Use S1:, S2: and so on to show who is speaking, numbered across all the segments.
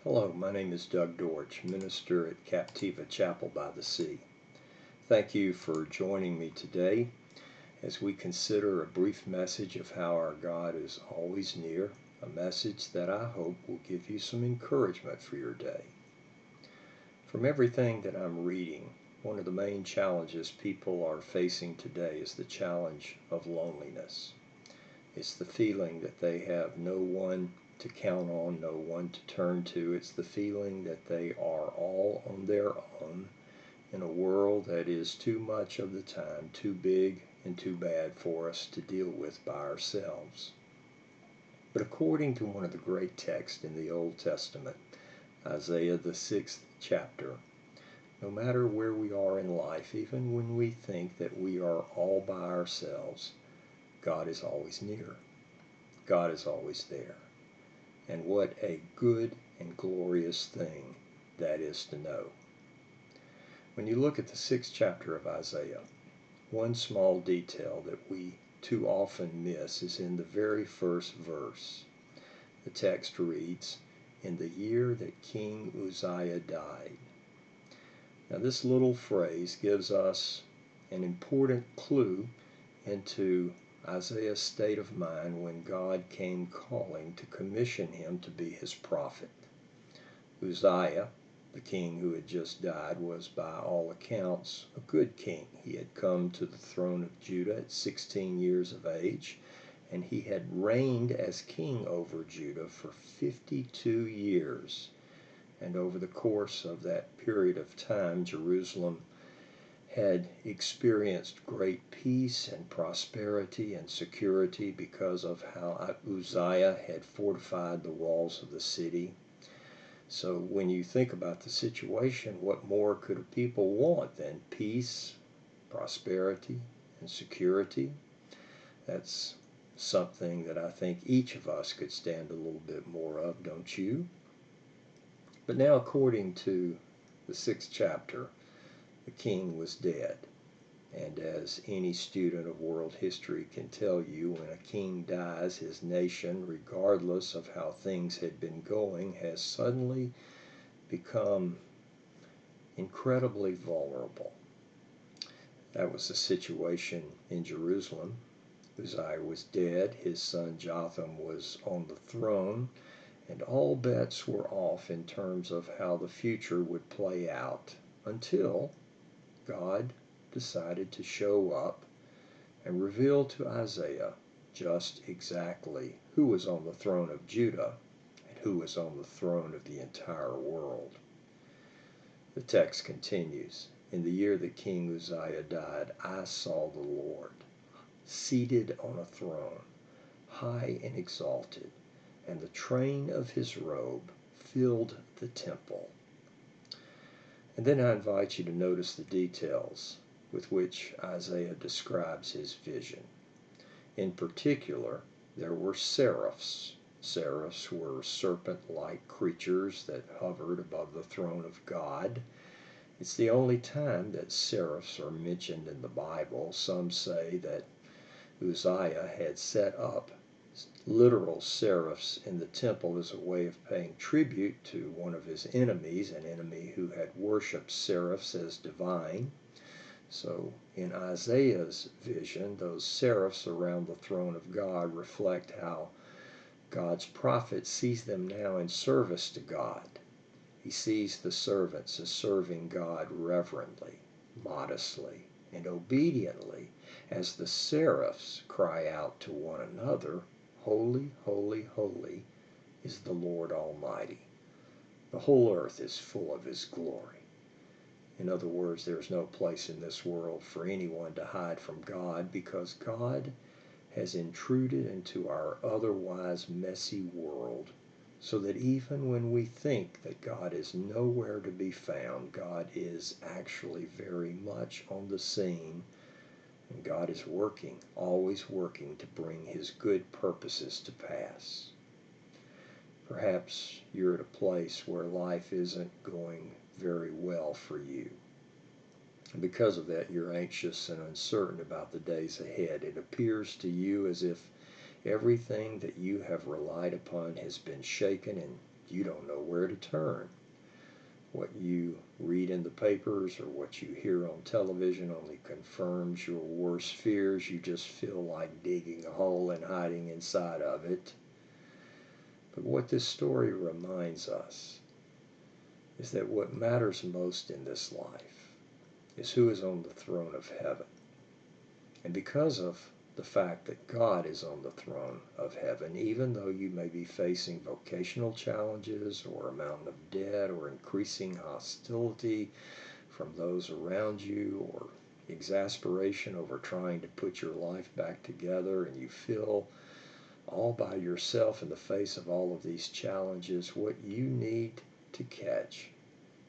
S1: Hello, my name is Doug Dortch, minister at Captiva Chapel by the Sea. Thank you for joining me today as we consider a brief message of how our God is always near, a message that I hope will give you some encouragement for your day. From everything that I'm reading, one of the main challenges people are facing today is the challenge of loneliness. It's the feeling that they have no one to count on, no one to turn to. It's the feeling that they are all on their own in a world that is too much of the time too big and too bad for us to deal with by ourselves. But according to one of the great texts in the Old Testament, Isaiah the 6th chapter, no matter where we are in life, even when we think that we are all by ourselves, God is always near. God is always there. And what a good and glorious thing that is to know. When you look at the 6th chapter of Isaiah, one small detail that we too often miss is in the very first verse. The text reads, "In the year that King Uzziah died." Now this little phrase gives us an important clue into Isaiah's state of mind when God came calling to commission him to be his prophet. Uzziah, the king who had just died, was by all accounts a good king. He had come to the throne of Judah at 16 years of age, and he had reigned as king over Judah for 52 years. And over the course of that period of time, Jerusalem had experienced great peace and prosperity and security because of how Uzziah had fortified the walls of the city. So when you think about the situation, what more could a people want than peace, prosperity, and security? That's something that I think each of us could stand a little bit more of, don't you? But now, according to the 6th chapter, the king was dead. And as any student of world history can tell you, when a king dies, his nation, regardless of how things had been going, has suddenly become incredibly vulnerable. That was the situation in Jerusalem. Uzziah was dead, his son Jotham was on the throne, and all bets were off in terms of how the future would play out until God decided to show up and reveal to Isaiah just exactly who was on the throne of Judah and who was on the throne of the entire world. The text continues, "In the year that King Uzziah died, I saw the Lord seated on a throne, high and exalted, and the train of his robe filled the temple." And then I invite you to notice the details with which Isaiah describes his vision. In particular, there were seraphs. Seraphs were serpent-like creatures that hovered above the throne of God. It's the only time that seraphs are mentioned in the Bible. Some say that Uzziah had set up literal seraphs in the temple as a way of paying tribute to one of his enemies, an enemy who had worshipped seraphs as divine. So in Isaiah's vision, those seraphs around the throne of God reflect how God's prophet sees them now in service to God. He sees the servants as serving God reverently, modestly, and obediently, as the seraphs cry out to one another, "Holy, holy, holy is the Lord Almighty. The whole earth is full of his glory." In other words, there's no place in this world for anyone to hide from God, because God has intruded into our otherwise messy world, so that even when we think that God is nowhere to be found, God is actually very much on the scene, and God is working, always working to bring his good purposes to pass. Perhaps you're at a place where life isn't going very well for you. And because of that, you're anxious and uncertain about the days ahead. It appears to you as if everything that you have relied upon has been shaken and you don't know where to turn. What you read in the papers or what you hear on television only confirms your worst fears. You just feel like digging a hole and hiding inside of it. But what this story reminds us is that what matters most in this life is who is on the throne of heaven. And because of the fact that God is on the throne of heaven, even though you may be facing vocational challenges or a mountain of debt or increasing hostility from those around you or exasperation over trying to put your life back together, and you feel all by yourself in the face of all of these challenges, what you need to catch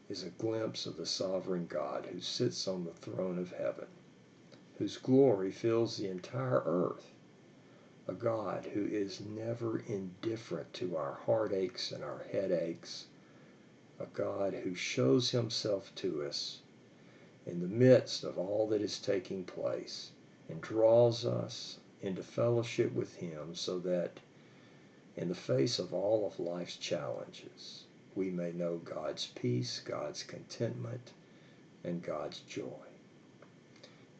S1: is a glimpse of the sovereign God who sits on the throne of heaven, whose glory fills the entire earth, a God who is never indifferent to our heartaches and our headaches, a God who shows himself to us in the midst of all that is taking place and draws us into fellowship with him so that in the face of all of life's challenges, we may know God's peace, God's contentment, and God's joy.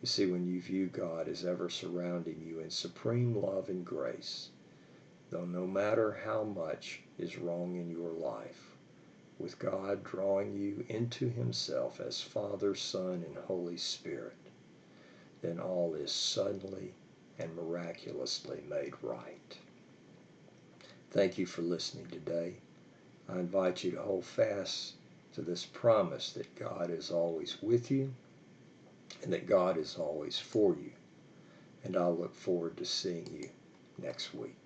S1: You see, when you view God as ever surrounding you in supreme love and grace, though no matter how much is wrong in your life, with God drawing you into himself as Father, Son, and Holy Spirit, then all is suddenly and miraculously made right. Thank you for listening today. I invite you to hold fast to this promise that God is always with you and that God is always for you. And I'll look forward to seeing you next week.